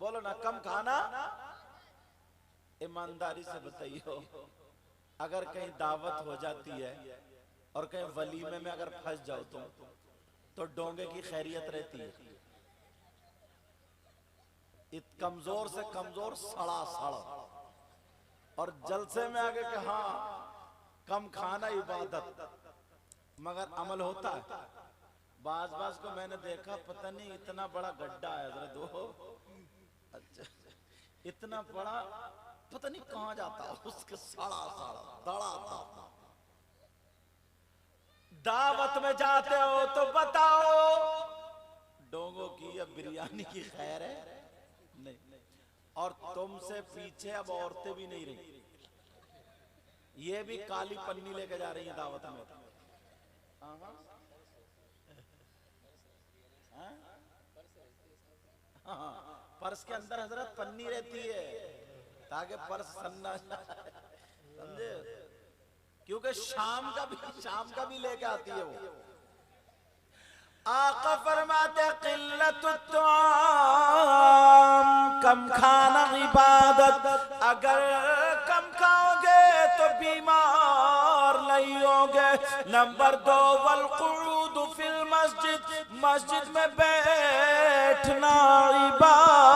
बोलो ना, कम खाना। ईमानदारी से बताइए, अगर कहीं दावत हो जाती है और कहीं वलीमे में अगर फंस जाओ तो डोंगे की खैरियत रहती है? कमजोर से कमजोर सड़ा सड़ा, और जलसे में आगे कि हाँ कम खाना इबादत, मगर अमल होता है। बाज बाज को मैंने देखा, पता नहीं इतना बड़ा गड्ढा है हजरत वो, अच्छा इतना बड़ा, पता नहीं कहाँ जाता उसके सड़ा सड़ा दड़ा दड़ा। दावत में जाते हो तो बताओ डोंगों की या बिरयानी की खैर है? नहीं। और तुमसे पीछे अब औरतें भी नहीं रही, ये भी काली पन्नी लेके जा रही है दावत में। हाँ, पर्स के अंदर हजरत पन्नी रहती है ताकि पर्स सन्ना समझे, क्योंकि शाम का भी लेके आती है वो। आका फरमाते किल्लत कम खाना इबादत, अगर कम खाओगे तो बीमार नहीं होगे। नंबर 2 वल कुऊद फिल मस्जिद, मस्जिद में बैठना इबादत।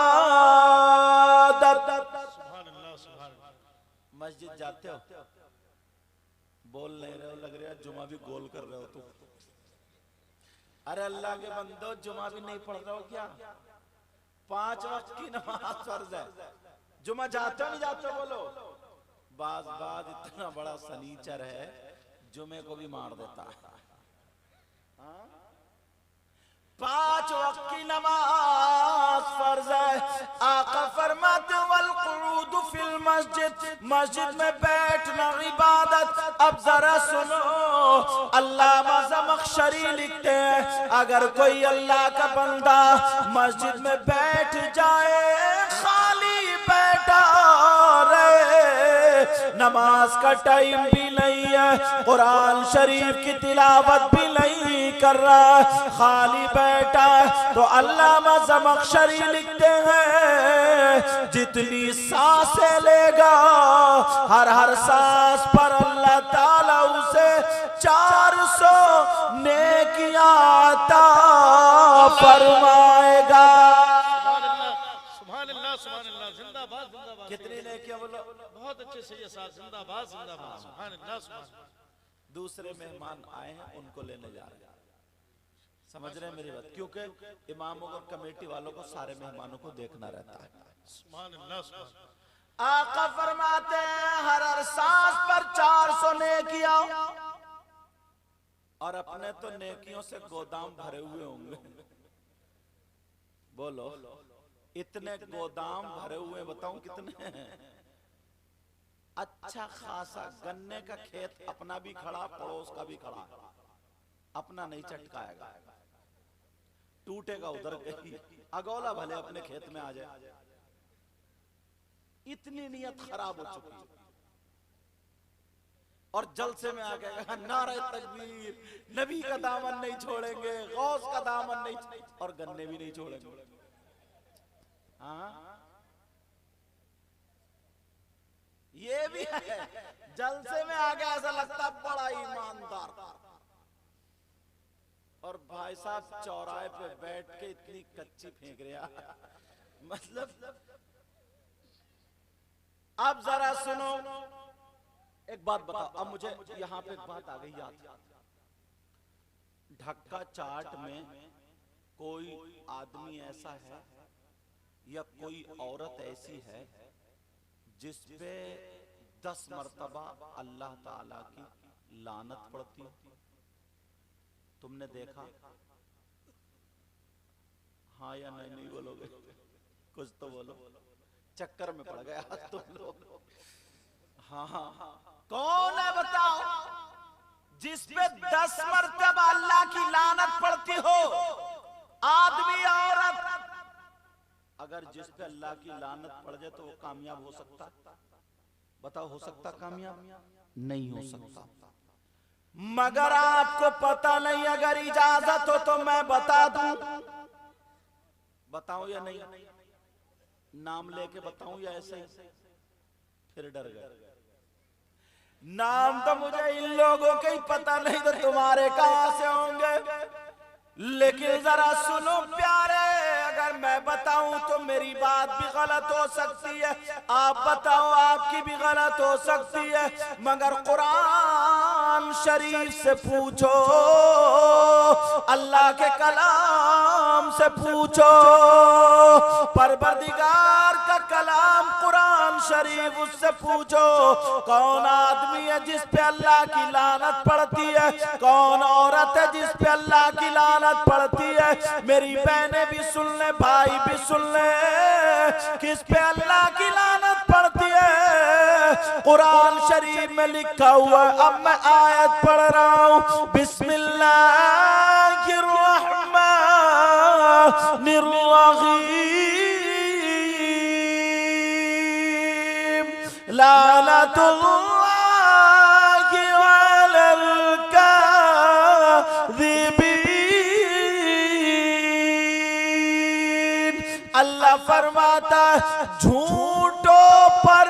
मस्जिद जाते हो, बोल नहीं रहे हो, लग रहा है जुमा भी गोल कर रहे हो तुम। अरे अल्लाह के बंदो, जुमा भी नहीं पढ़ रहे हो क्या? 5 वक्त की नमाज फर्ज है, जुमा जाते हो नहीं जाते हो? बोलो। बाज इतना बड़ा सनीचर है, जुमे को भी मार देता है। 5 वक्त की नमाज फर्ज है। आका फरमाते वल कुऊद फिल मस्जिद, मस्जिद में बैठना इबादत। अब जरा सुनो, अल्लामा ज़मख़शरी लिखते हैं, अगर कोई अल्लाह का बंदा मस्जिद में बैठ जाए, खाली बैठा रहे, नमाज का टाइम भी नहीं है, कुरान शरीफ की तिलावत भी नहीं कर रहा, खाली बैठा है, तो अल्लामा ज़मख़शरी लिखते हैं जितनी सांसें लेगा, हर सांस पर अल्लाह ताला उसे 400 नेकियां अता फरमाएगा। कितनी नेकियां बोलो? बहुत अच्छे से ये साथ जिंदाबाद जिंदाबाद सुभान अल्लाह सुभान। दूसरे मेहमान आए हैं, उनको लेने जा रहे हैं, समझ रहे हैं मेरी बात? क्योंकि इमामों और कमेटी वालों को सारे मेहमानों को देखना रहता है। सुभान अल्लाह सुभान। आका फरमाते हैं हर सांस पर 400 नेकियां, और अपने तो नेकियों से गोदाम भरे हुए होंगे। बोलो, इतने गोदाम भरे हुए, बताऊं कितने हैं? अच्छा खासा गन्ने का खेत अपना भी खड़ा, पड़ोस का भी खड़ा, अपना नहीं चटकाएगा, टूटेगा उधर कहीं, अगौला भले अपने खेत में आ जाए। इतनी नियत खराब हो चुकी है। और जलसे में आ गया नारे तकबीर, नबी का दामन नहीं छोड़ेंगे, गौस का दामन नहीं, और गन्ने भी नहीं छोड़ेंगे। हाँ, ये भी है, जलसे में आ गया, ऐसा लगता बड़ा ईमानदार। और भाई साहब चौराहे पे बैठ के इतनी कच्ची फेंक रहा, मतलब। अब जरा सुनो, एक बात बताओ, अब मुझे यहां पे एक बात आ गई याद। ढक्का चाट में कोई आदमी ऐसा है या कोई औरत ऐसी है जिसपे 10 मर्तबा अल्लाह ताला की लानत पड़ती है? तुमने देखा? हाँ या नहीं? नहीं बोलोगे? कुछ तो बोलो, चक्कर में पड़ गया तुम लोग। हाँ, कौन है बताओ जिसपे 10 मर्तबा अल्लाह की लानत पड़ती हो? आदमी औरत। अगर जिस पे अल्लाह की लानत पड़ जाए तो वो कामयाब हो सकता? बताओ, हो सकता कामयाब? नहीं हो सकता। मगर आपको पता नहीं, अगर इजाजत हो तो मैं बता दूं। बताऊं या नहीं? नाम लेके बताऊं या ऐसे ही? फिर डर गए। नाम तो मुझे इन लोगों के ही पता नहीं तो तुम्हारे कहां से होंगे। लेकिन जरा सुनो प्यारे, अगर मैं बताऊं तो मेरी बात भी गलत हो सकती है, आप बताओ आपकी भी गलत हो सकती है, मगर कुरान शरीफ से पूछो, अल्लाह के कलाम से पूछो, परवरदिगार का कलाम कुरान शरीफ, उससे पूछो कौन आदमी है जिस पे अल्लाह की लानत पड़ती है, कौन औरत है जिस पे अल्लाह की लानत पड़ती है। मेरी बहनें भी सुन ले, भाई भी सुन ले, किस पे अल्लाह की लानत पड़ती है, कुरान शरीफ में लिखा हुआ है। अब मैं आयत पढ़ रहा हूं, बिस्मिल्लाहिर्रहमानिर्रहीम, लानतुल्लाहि अलल काज़िबीन। अल्लाह फरमाता है झूठों पर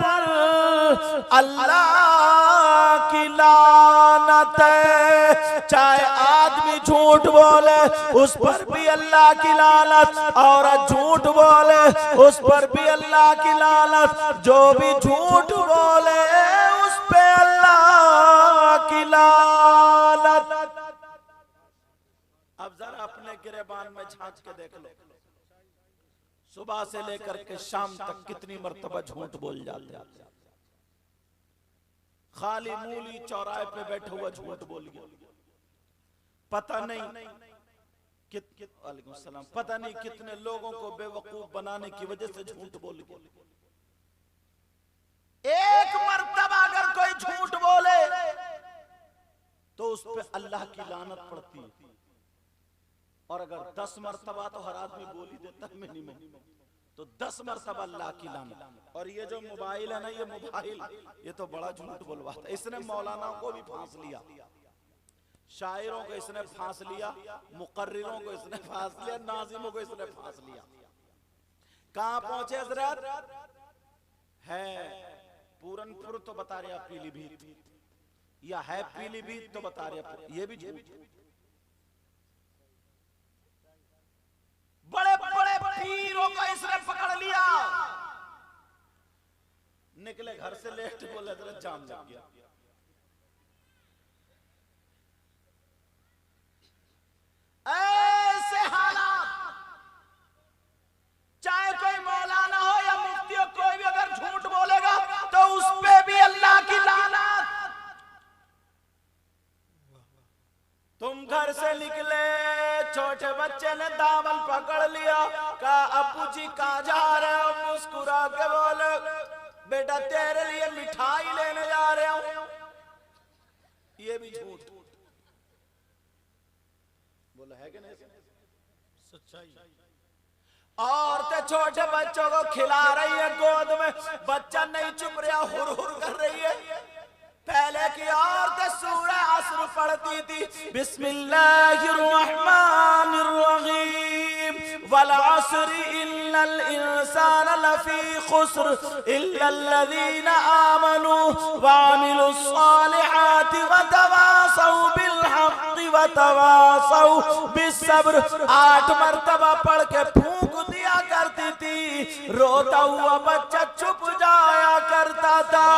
अल्लाह की लानत है। चाहे आदमी झूठ बोले उस पर भी अल्लाह की लानत, औरत झूठ बोले उस पर भी अल्लाह की लानत, जो भी झूठ बोले उस पे अल्लाह की लानत। अब जरा अपने गिरेबान में झांक के देख लो, सुबह से लेकर के शाम तक कितनी मर्तबा झूठ बोल जाते हैं। खाली मूली चौराहे पे बैठे हुआ झूठ बोल गया, पता नहीं वालेकुम सलाम, पता नहीं कितने लोगों को बेवकूफ बनाने की वजह से झूठ बोल गया। एक मर्तबा अगर कोई झूठ बोले तो उस पे अल्लाह की लानत पड़ती है, और अगर 10 मर्तबा तो हर आदमी बोल ही देता है मिनिमम, तो 10 मर्तबा अल्लाह की लानत। और ये जो मोबाइल है ना, ये मोबाइल ये तो बड़ा झूठ बोलवाता है। इसने मौलाना को भी फांस लिया, शायरों को इसने फांस लिया, मुकर्रिरों को इसने फांस लिया, नाजिमों को इसने फांस लिया। कहां पहुंचे हजरत? है पूरनपुर तो बता रहे आप पीलीभीत, या है पीलीभीत तो बता रहे आप, ये भी झूठ। बड़े बड़े पीरों को इसने पकड़ लिया, निकले घर से लेट, बोले जाम लग गया। ऐसे हालात, चाहे कोई मौलाना हो या मुफ्ती हो, कोई भी अगर झूठ बोलेगा तो उस पे भी अल्लाह की लानत। तुम घर से निकले, छोटे बच्चे ने दामन पकड़ लिया, कहा अब्बू जी कहां जा रहे हो? मुस्कुरा के बोले बेटा तेरे लिए मिठाई लेने जा रहे हूं। ये भी झूठ। बोला है कि नहीं? सच्चाई। औरतें छोटे बच्चों को खिला रही है गोद में, बच्चा नहीं चुप रहा, हुर हुर कर रही है। पहले की औरतें सूरह असर पढ़ती थी, बिस्मिल्लाहिर्रहमानिर्रहीम, वल अस्र इन्नल इंसान लफी खुस्र इल्लल्लज़ीना आमनू व अमिलुस सालिहाति व तवासौ बिल हक़्क़ि व तवासौ बिस सब्र। 8 मर्तबा पढ़ के फूंक दिया करती थी, रोता हुआ बच्चा चुप जाया करता था।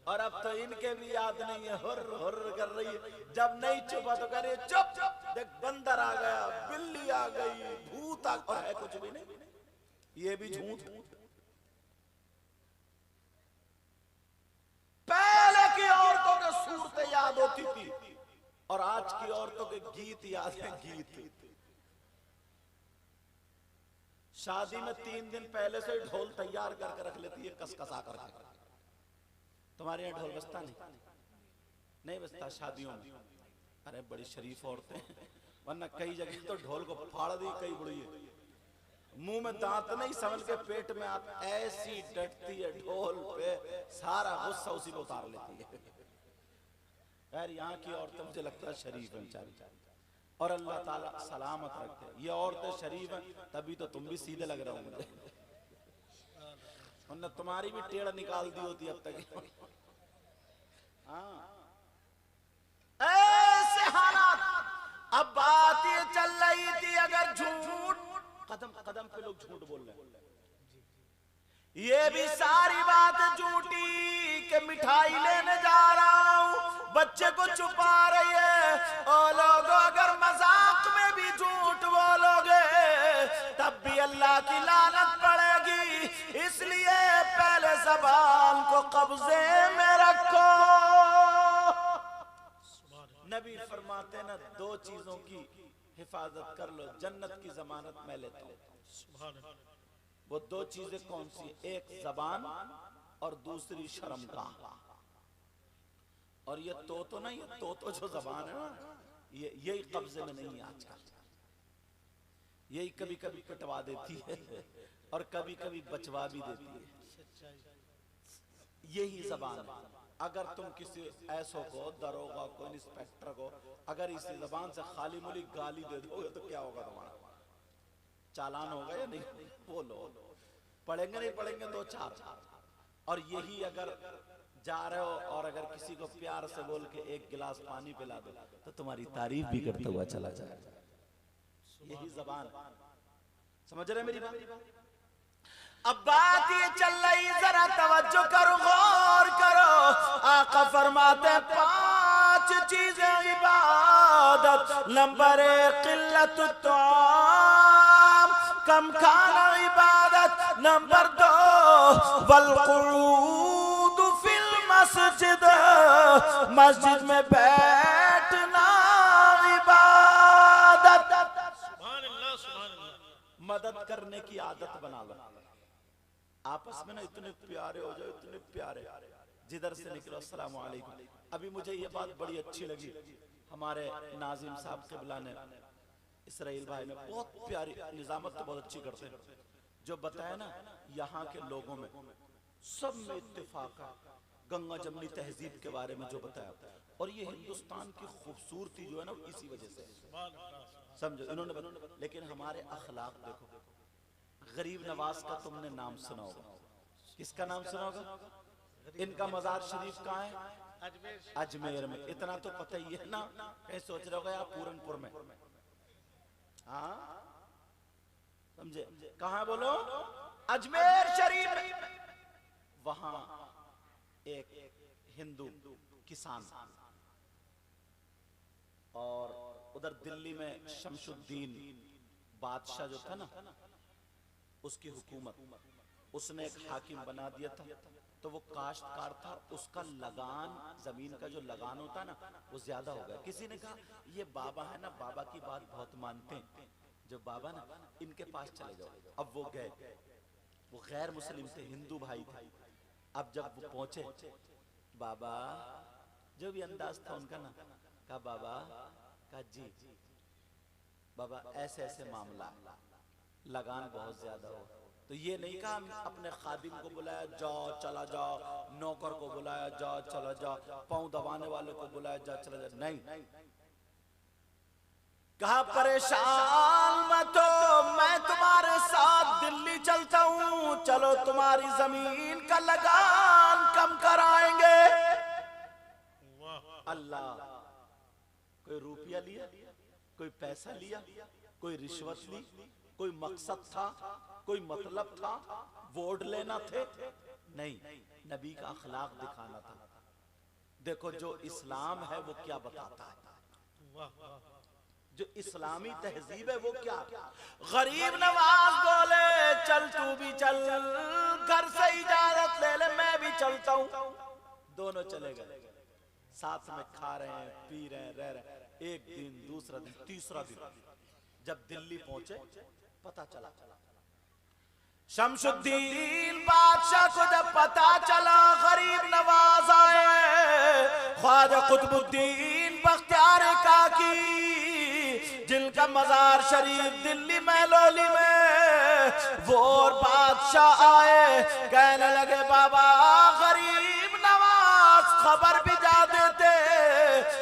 और अब तो इनके भी याद नहीं है, हुर हुर कर रही है। जब नहीं चुपा तो कह रही है चुप, देख बंदर आ गया, बिल्ली आ गई, भूत आ, और है कुछ भी नहीं। ये भी झूठ। पहले की औरतों के सूरतें याद होती थी, और आज की औरतों के गीत याद है। गीत शादी में 3 दिन पहले से ढोल तैयार करके रख लेती है, कसकसा करके। तुम्हारे यहाँ ढोल बजता नहीं बजता शादियों में? अरे बड़ी शरीफ औरतें, वरना कई जगह तो ढोल को फाड़ दी कई बुढ़ी है, मुंह में दांत नहीं, समझ के पेट में आता, ऐसी डटती है ढोल पे, सारा गुस्सा उसी में उतार लेती है। यार यहाँ की औरतें मुझे लगता है शरीफ है बेचारी। और अल्लाह ताला सलामत रखे। ये औरतें शरीफ हैं, तभी तो तुम भी सीधे लग रहे हो मुझे, उन्होंने तुम्हारी भी टेढ़ निकाल दी होती अब तक। हाँ, ऐसे हालात। अब बात ये चल रही थी, अगर झूठ कदम कदम पे लोग झूठ बोल रहे हैं, ये भी सारी बात झूठी कि मिठाई लेने जा रहा हूं, बच्चे को छुपा रही है। और लोग अगर मजाक में भी झूठ बोलोगे तब भी अल्लाह की लानत पड़ेगी। इसलिए पहले ज़बान को कब्जे में रखो। नबी फरमाते ना, दो चीजों की हिफाजत कर लो, जन्नत की जमानत मैं लेता हूं। वो दो चीजें कौन सी? एक जबान और दूसरी शर्मगाह। और ये तो ना, ये तो जो जबान है ना, यही कब्जे में नहीं आता, यही कभी कभी कटवा देती है और कभी कभी बचवा भी देती है। यही जबान है। अगर तुम किसी ऐसो को, दरोगा को, इंस्पेक्टर को अगर इसी जबान से खाली मुली गाली दे दोगे तो क्या होगा तुम्हारा? चालान होगा या नहीं? बोलो, पढ़ेंगे नहीं पढ़ेंगे दो चार। और यही अगर जा रहे हो और अगर किसी को प्यार से बोल के एक गिलास पानी पिला दो तो तुम्हारी तारीफ भी करता हुआ चला जाए। यही जबान, समझ रहे मेरी बात? अब बात ये चल रही, जरा तवज्जो करो, गौर करो। आका फरमाते 5 चीजें इबादत। नंबर 1 किल्लतुत ताम, कम खाना इबादत। नंबर 2 वल कुऊद फिल मस्जिद, मस्जिद में बैठना इबादत। मदद करने की आदत बना लो। आपस में ना इतने प्यारे हो जाओ, इतने प्यारे, जिधर से निकलो अस्सलाम वालेकुम। अभी मुझे ये बात बड़ी अच्छी लगी, हमारे नाजिम साहब क़िबला ने, इसराइल भाई ने बहुत प्यारी निजामत तो बहुत अच्छी करते हैं, जो बताया ना यहाँ के लोगों में सब में इत्तेफाक है, गंगा जमनी तहजीब के बारे में जो बताया। और ये हिंदुस्तान की खूबसूरती जो है ना, इसी वजह से समझो इन्होंने बताया। लेकिन हमारे अखलाक देखो, गरीब नवाज का तुमने नाम सुना होगा, किसका नाम सुना होगा? इनका मजार शरीफ कहाँ है? अजमेर में। इतना तो पता ही है ना, कहीं सोच रहे होगा आप पूरनपुर में। हाँ समझे, कहाँ बोलो? अजमेर शरीफ। वहां एक हिंदू किसान, और उधर दिल्ली में शमशुद्दीन बादशाह जो था ना, उसकी हुकूमत, उसने एक हाकिम बना दिया था। तो वो काश्तकार था, उसका लगान, जमीन का जो लगान होता है ना, वो ज्यादा हो गया। किसी ने कहा ये बाबा है ना, बाबा की बात बहुत मानते हैं, जो बाबा ना, इनके पास चले जाओ। अब वो गए, वो गैर मुस्लिम थे, हिंदू भाई थे। अब जब वो पहुंचे, बाबा जो भी अंदाज था उनका ना, कहा बाबा, कहा जी बाबा ऐसे ऐसे मामला, लगान बहुत ज्यादा हो। तो ये नहीं कहा अपने खादिम को बुलाया, जाओ चला जाओ, नौकर को बुलाया, जाओ चला जाओ, पांव दबाने वाले को बुलाया, जाओ चला जाओ, नहीं। कहा परेशान मत हो, मैं तुम्हारे साथ दिल्ली चलता हूँ, चलो तुम्हारी जमीन का लगान कम कराएंगे। अल्लाह, कोई रुपया लिया, कोई पैसा लिया, कोई रिश्वत ली, कोई मकसद था, कोई मतलब था, वोट लेना थे? नहीं, नबी का अखलाक दिखाना था। देखो जो इस्लाम है वो क्या बताता है, जो इस्लामी तहजीब है वो क्या। गरीब नवाज बोले चल तू भी चल, घर से इजाजत ले ले, मैं भी चलता हूँ। दोनों चले गए, साथ में खा रहे हैं, पी रहे हैं, रह रहे हैं। एक दिन, दूसरा दिन, तीसरा दिन, जब दिल्ली पहुंचे, पता चला शमशुद्दीन बादशाह को जब पता चला गरीब नवाज आए, ख्वाजा कुतुबुद्दीन बख्तियार काकी, जिनका मजार शरीफ दिल्ली महलौली में, वो बादशाह आए, कहने लगे बाबा गरीब नवाज खबर भी जा देते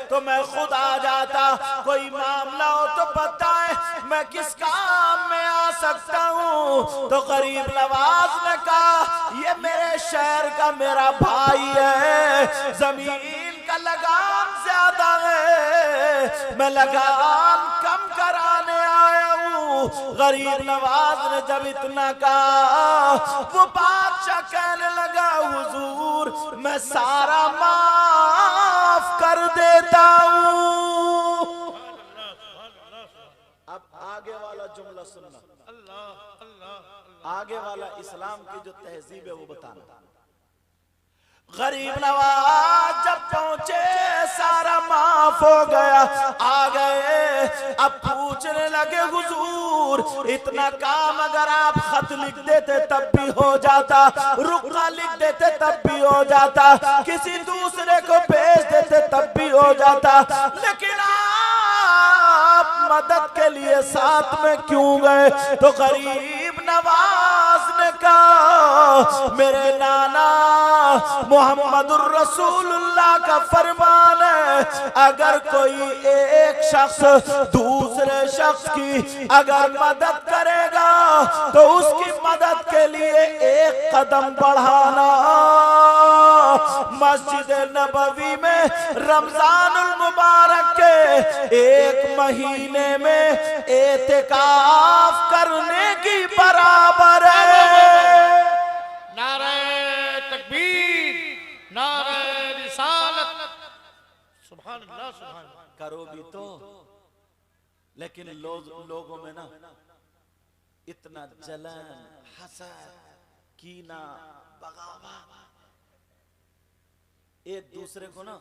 तो मैं खुद आ जाता। कोई मामला हो तो बताए, मैं किस काम में आ सकता हूँ। तो गरीब नवाज ने कहा, ये मेरे शहर का मेरा भाई है, जमीन का लगान ज्यादा है, मैं लगान कम कराने आया हूँ। गरीब नवाज ने जब इतना कहा, वो बादशाह कहने लगा, हुजूर मैं सारा माफ कर देता हूँ। अब आगे वाला जुमला सुनना, आगे वाला इस्लाम की जो तहजीब है वो बताना। गरीब नवाज जब पहुंचे, सारा माफ हो गया, आ गए। अब पूछने लगे, हुजूर इतना काम अगर आप खत लिख देते तब भी हो जाता, रुकना लिख देते तब भी हो जाता, किसी दूसरे को भेज देते तब भी हो जाता, लेकिन आप मदद के लिए साथ में क्यों गए? तो गरीब नवाज ने कहा, मेरे नाना मोहम्मदुर रसूलुल्लाह का फरमान है, अगर कोई एक शख्स दूसरे शख्स की अगर मदद करेगा तो उसकी मदद के लिए एक कदम बढ़ाना। मस्जिद नबवी में रमजानुल मुबारक के एक महीने में एतिकाफ करने की बराबर है। नारे तकबीर, नारे रिसालत, सुभान अल्लाह, सुभान अल्लाह। करो भी तो, लेकिन लोगों में ना इतना जलन, हसद, कीना, बगावत, एक दूसरे को ना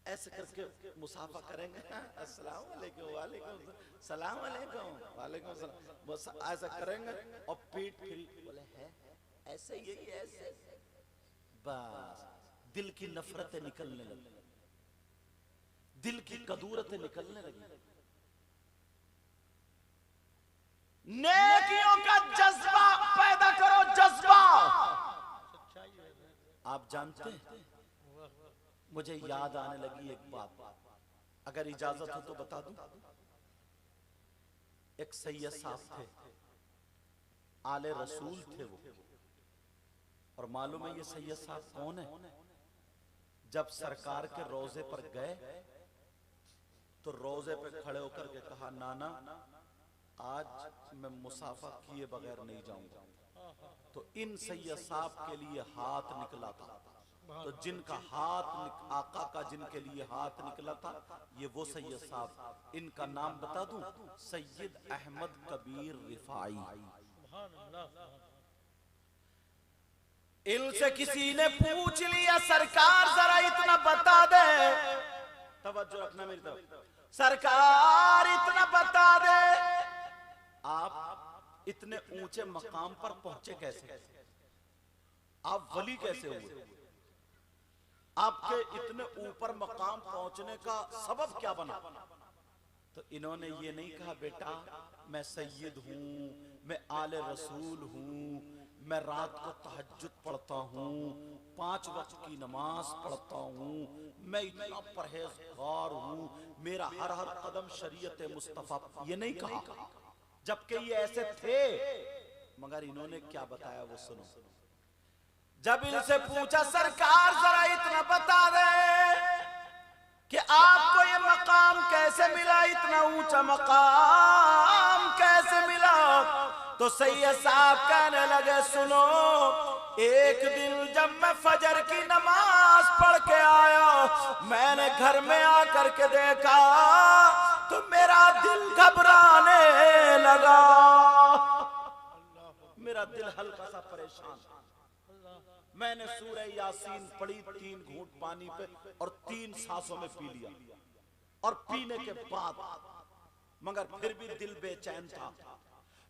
ऐसे करके मुसाफा करेंगे, अस्सलाम वालेकुम, वालेकुम सलाम, वालेकुम वालेकुम सलाम, ऐसा करेंगे और पीठ फिरी, बोले है ऐसे ही ऐसे, बस दिल की नफरतें निकलने लगी, दिल की कदूरतें निकलने लगी। नेकियों का जज्बा पैदा करो, जज्बा। आप जानते हैं, मुझे याद आने लगी एक बात, अगर इजाजत हो तो बता दूं। एक सैयद साहब थे, आले रसूल थे वो, और मालूम है ये सैयद साहब कौन है? जब सरकार के रोजे पर गए तो रोजे पे खड़े होकर के कहा, नाना आज मैं मुसाफा किए बगैर नहीं जाऊंगा। तो इन सैयद साहब के लिए हाथ निकला था, तो जिनका हाथ आका का जिनके लिए हाथ निकला था, ये वो सैयद साहब, इनका नाम बता दूं, सैयद अहमद कबीर रिफाई। इनसे किसी ने पूछ लिया, सरकार जरा इतना बता दे, तवज्जो रखना मेरी तरफ, सरकार इतना बता दे, आप इतने ऊंचे मकाम पर पहुंचे कैसे? आप वली कैसे हुए? आपके इतने ऊपर मकाम पहुंचने का सबब क्या बना? तो इन्होंने ये नहीं कहा, बेटा मैं सैयद हूं, मैं आले रसूल हूं, मैं रात को तहज्जुद पढ़ता हूं, 5 वक्त की नमाज पढ़ता हूं, मैं इतना परहेजगार हूं, मेरा हर हर कदम शरीयत मुस्तफा, ये नहीं कहा, जबकि ये ऐसे थे। मगर इन्होंने क्या बताया वो सुनो। जब इनसे पूछा, सरकार जरा इतना बता दे कि आपको ये मकाम कैसे मिला, इतना ऊंचा मकाम कैसे मिला? तो सैयद साहब कहने लगे, सुनो, एक दिन जब मैं फजर की नमाज पढ़ के आया, मैंने घर में आकर के देखा तो मेरा दिल घबराने लगा, मेरा दिल हल्का सा परेशान। मैंने सूरह यासीन पढ़ी 3 घूंट पानी पे और 3 सांसों में पी लिया, और पीने के बाद मगर फिर भी दिल बेचैन था।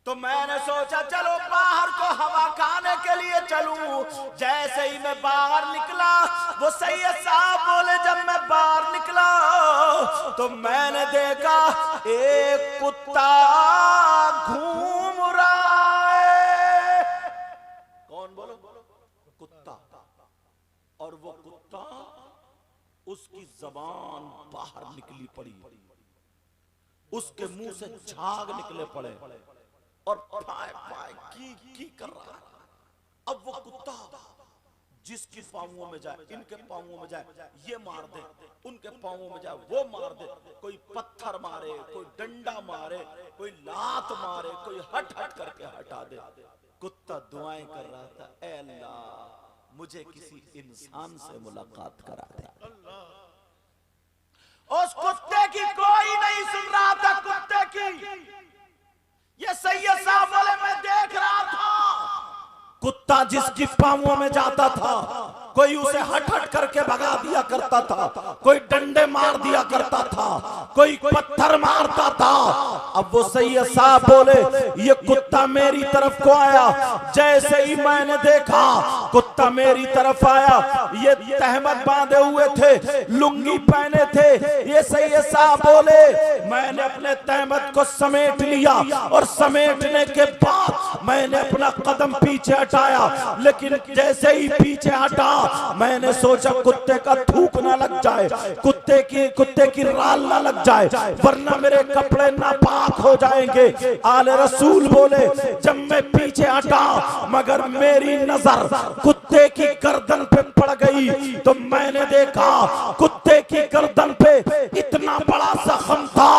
तो मैंने सोचा चलो बाहर को हवा खाने के लिए चलूं। जैसे ही मैं बाहर निकला, वो सैयद साहब बोले, जब मैं बाहर निकला तो मैंने देखा एक कुत्ता घूम रहा है। कौन बोलो? कुत्ता। और वो कुत्ता बाहर निकली पड़ी, उसके मुंह से झाग निकले पड़े और पाए पाए की कर रहा है। अब वो कुत्ता जिसकी पांवों में जाए, इनके पांवों में जाए ये मार दे, उनके पांवों में जाए वो मार दे, कोई पत्थर मारे, कोई डंडा मारे, कोई लात मारे, कोई हट हट करके हटा दे। कुत्ता दुआएं कर रहा था, ऐ अल्लाह मुझे किसी इंसान से मुलाकात करा दे। उस कुत्ते की कोई नहीं सुन रहा था, कुत्ते की ये सैयद साहब बोले मैं देख रहा था। कुत्ता जिसकी पांवों में जाता था कोई उसे हट हट करके भगा दिया करता था, कोई डंडे मार दिया करता था, कोई पत्थर मारता था। अब वो सैयद साहब बोले ये कुत्ता मेरी तरफ को आया, जैसे ही मैंने देखा कुत्ता मेरी तरफ आया, ये तहमत बांधे हुए थे, लुंगी पहने थे। ये सैयद साहब बोले मैंने अपने तहमत को समेट लिया और समेटने के बाद मैंने अपना कदम पीछे हटाया, लेकिन जैसे ही पीछे हटा मैंने सोचा कुत्ते का थूक ना लग जाए, कुत्ते की राल ना लग जाए, वरना मेरे कपड़े नापाक हो जाएंगे। आले रसूल बोले जब मैं पीछे हटा मगर मेरी नजर कुत्ते की गर्दन पे पड़ गई तो मैंने देखा कुत्ते की गर्दन पे इतना बड़ा जख्म था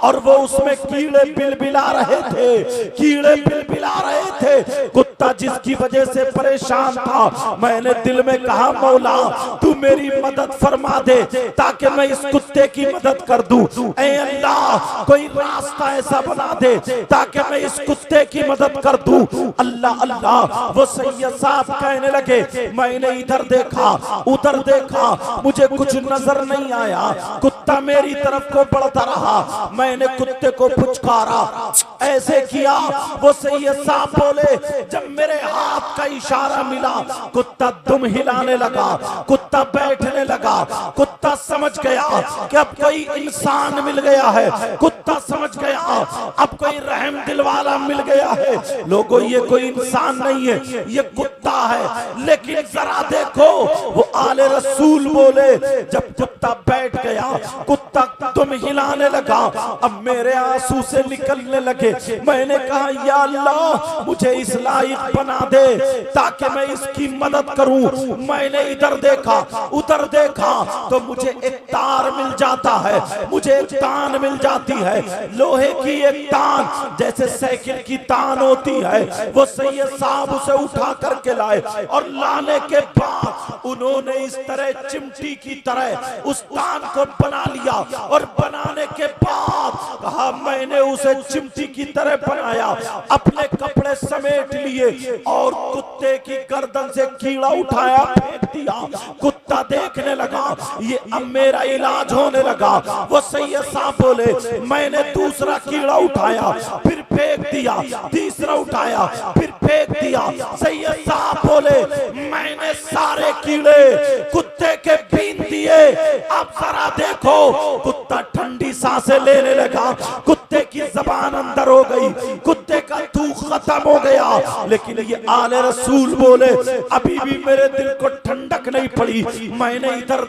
और वो उसमें कीड़े बिलबिला रहे थे, कीड़े बिलबिला रहे थे। कुत्ता जिसकी वजह से परेशान था, मैंने दिल में कहा मौला तू मेरी मदद फरमा दे ताकि मैं इस कुत्ते की मदद कर दूं। ऐ अल्लाह कोई रास्ता ऐसा बना दे ताकि मैं इस कुत्ते की मदद कर दूं। अल्लाह अल्लाह। वो सैयद साहब कहने लगे मैंने इधर देखा उधर देखा मुझे कुछ नजर नहीं आया, कुत्ता मेरी तरफ को बढ़ता रहा, मैंने कुत्ते को पुचकारा, ऐसे किया। वो सैयद साहब बोले जब मेरे हाथ का इशारा मिला कुत्ता दुम हिलाने लगा, कुत्ता बैठने लगा, कुत्ता समझ गया कि अब कोई इंसान मिल गया है, कुत्ता समझ गया अब कोई रहम दिल वाला मिल गया है। लोगों ये कोई इंसान नहीं है, ये कुत्ता है। लेकिन जरा देखो वो आले रसूल बोले जब कुत्ता बैठ गया, कुत्ता तुम हिलाने लगा, अब मेरे आंसू से निकलने लगे। मैंने कहा या अल्लाह मुझे इस लायक बना दे ताकि मैं इसकी मदद करूं। मैंने इधर देखा उधर देखा तो मुझे एक तार मिल जाता है, मुझे एक तान मिल जाती है, लोहे की एक तान जैसे साइकिल की तान होती है। वो सैयद साहब उसे उठा करके लाए और लाने के बाद उन्होंने इस तरह चिमटी की तरह उस तान को बना लिया और बनाने के बाद कहा मैंने उसे चिमटी की तरह बनाया, अपने कपड़े समेट लिए और कुत्ते की गर्दन से कीड़ा उठाया फेंक दिया। कुत्ता देखने लगा ये अब मेरा इलाज होने लगा। वो सैयद साहब बोले मैंने दूसरा कीड़ा उठाया फिर फेंक दिया, तीसरा उठाया फिर फेंक दिया। सैयद साहब बोले मैंने सारे कीड़े कुत्ते के बीन दिए। अब जरा देखो कुत्ता ठंडी सांसें लेने लगा, कुत्ते की जबान अंदर हो गई, कुत्ते का थूक खत्म हो गया। लेकिन ये आले रसूल बोले अभी भी मेरे दिल को ठंडक नहीं पड़ी। मैंने इधर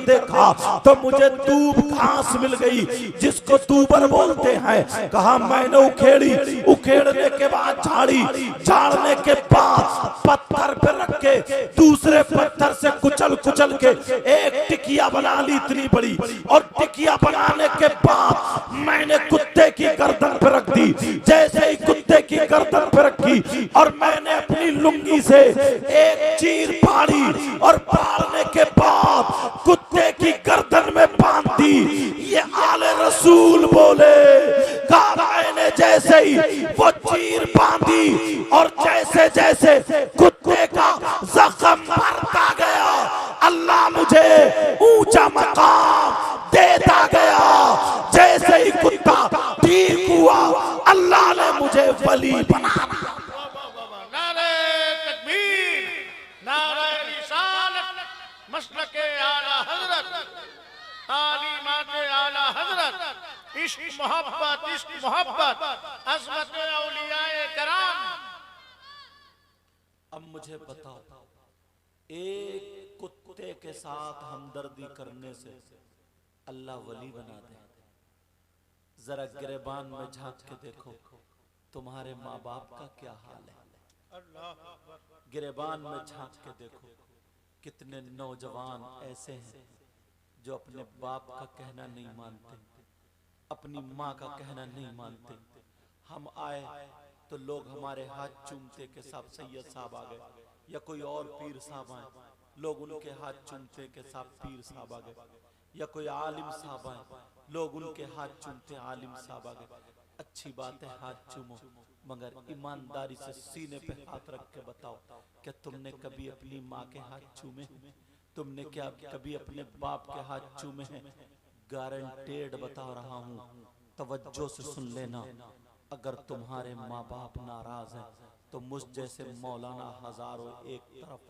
देखा तो मुझे दूब घास मिल गई जिसको दूबर बोलते हैं। कहा मैंने उखेड़ी, उखेड़ने के बाद झाड़ी, झाड़ने के बाद पत्थर पे रख के दूसरे पत्थर से कुचल कुचल के एक टिकिया बना ली इतनी बड़ी, और टिकिया बनाने के बाद मैंने कुत्ते की गर्दन पे रख दी। जैसे ही कुत्ते की गर्दन पे रखी और मैंने अपनी लुंगी से एक चीर फाड़ी और फाड़ने के बाद कुत्ते की गर्दन में बांध दी। ये आले रसूल बोले मैंने जैसे ही वो चीर बांधी और जैसे जैसे कुत्ते का जख्म भरता गया अल्लाह मुझे ऊंचा मकाम देता गया। जैसे ही कुत्ता ठीक हुआ अल्लाह ने मुझे वली बना दिया। नारे तकबीर, नारे रिसालत, मसलके आला हजरत, तालीमात आला हजरत, इश्क मोहब्बत, अज़मत औलियाए कराम। अब मुझे बताओ, एक कुत्ते के साथ हमदर्दी करने से अल्लाह वली बना दे। जरा गिरबान में झांक के देखो तुम्हारे माँ बाप का क्या हाल है। गिरबान में झांक के देखो कितने नौजवान ऐसे हैं जो अपने बाप का कहना नहीं मानते, अपनी माँ का कहना नहीं मानते। हम आए तो लोग हमारे हाथ चूमते के साहब सैयद साहब आ गए, या कोई और पीर साहब आए, लोग उनके हाथ चूमते के साहब पीर साहब आ गए, या कोई आलिम साहब आए, लोग उनके हाथ चूमते आलिम साहब आ गए। अच्छी बात है, हाथ चूमो, मगर ईमानदारी से सीने पे हाथ रख के बताओ, क्या तुमने कभी अपनी माँ के हाथ चूमे? तुमने क्या कभी अपने बाप के हाथ चूमे हैं? गारंटेड बता रहा हूँ, तवज्जो से सुन लेना। अगर तुम्हारे माँ बाप नाराज हैं तो मुझ जैसे मौलाना हजारों एक तरफ,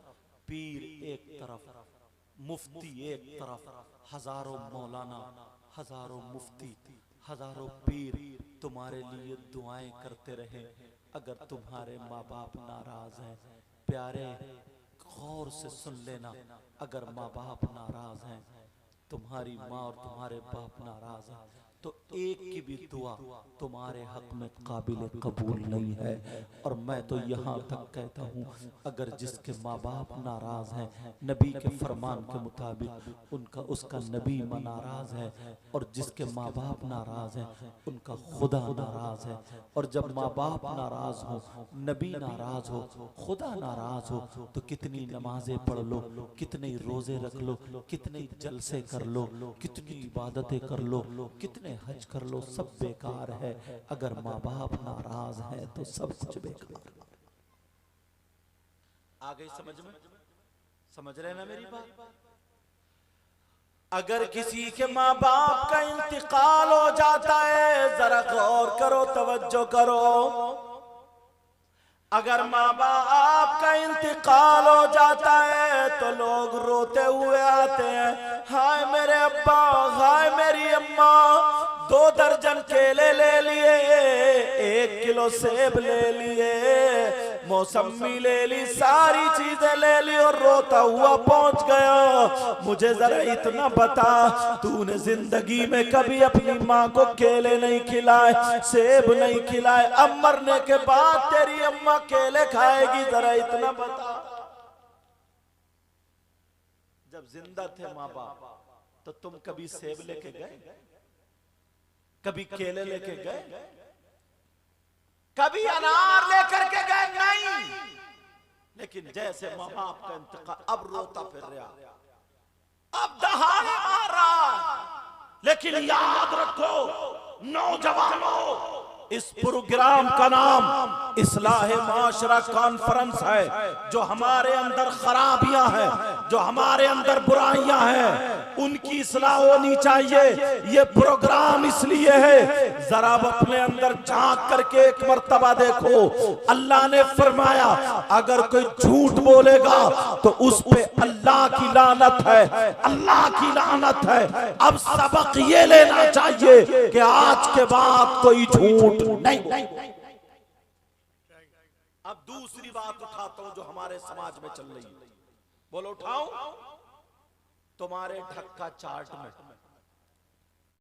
पीर एक तरफ, मुफ्ती एक तरफ, हजारों मौलाना, हजारों मुफ्ती, हजारों पीर तुम्हारे लिए दुआएं करते रहे। अगर तुम्हारे माँ बाप नाराज हैं, प्यारे गौर से सुन लेना, अगर माँ बाप नाराज हैं, तुम्हारी माँ और तुम्हारे बाप नाराज हैं, तो एक की भी दुआ तुम्हारे हक में काबिल कबूल नहीं है। और मैं तो यहाँ तक कहता हूँ, अगर जिसके माँ बाप नाराज हैं, नबी के फरमान के मुताबिक उनका उसका नबी नाराज है, और जिसके माँ बाप नाराज हैं उनका खुदा नाराज है। और जब माँ बाप नाराज हो, नबी नाराज हो, खुदा नाराज हो, तो कितनी नमाजें पढ़ लो, कितने रोजे रख लो, कितने जलसे कर लो, कितनी इबादतें कर लो, कितने हज कर लो, सब बेकार है। अगर माँ बाप नाराज है तो सब कुछ बेकार। आ गई समझ में? समझ रहे ना मेरी बात? अगर किसी के माँ बाप का इंतकाल हो जाता है, जरा गौर करो, तवज्जो करो। अगर माँ बाप का इंतकाल हो जाता है तो लोग रोते हुए आते हैं, हाय मेरे अब्बा, हाय मेरी अम्मा, 2 दर्जन केले ले लिए, 1 किलो सेब ले लिए, मौसमी ले ली, सारी चीजें ले ली, और रोता हुआ पहुंच गया। मुझे जरा इतना बता, तूने जिंदगी में कभी अपनी माँ को केले नहीं खिलाए, सेब नहीं खिलाए, अब मरने के बाद तेरी अम्मा केले खाएगी? जरा इतना बता। जब जिंदा थे माँ बाप तो तुम कभी सेब लेके गए? कभी केले लेके गए? कभी अनार लेकर के गए? नहीं। लेकिन जैसे माँ बाप का इंतकाल, अब रोता फिर रहा, अब दहाड़े मार रहा। लेकिन याद रखो नौजवानों, इस प्रोग्राम का नाम इस्लाह माशरा कॉन्फ्रेंस है। जो हमारे अंदर खराबियां हैं, जो हमारे अंदर बुराइयां हैं, उनकी इस्लाह होनी चाहिए। ये प्रोग्राम इसलिए है, जरा अपने अंदर झांक करके एक मर्तबा देखो। अल्लाह ने फरमाया, अगर कोई झूठ बोलेगा तो उस पे अल्लाह की लानत है, अल्लाह की लानत है। अब सबक ये लेना चाहिए कि आज के बाद कोई झूठ नहीं। अब दूसरी बात उठाता हूं जो हमारे समाज में चल रही है, बोलो उठाऊं? तुम्हारे ढक्का चार्ट में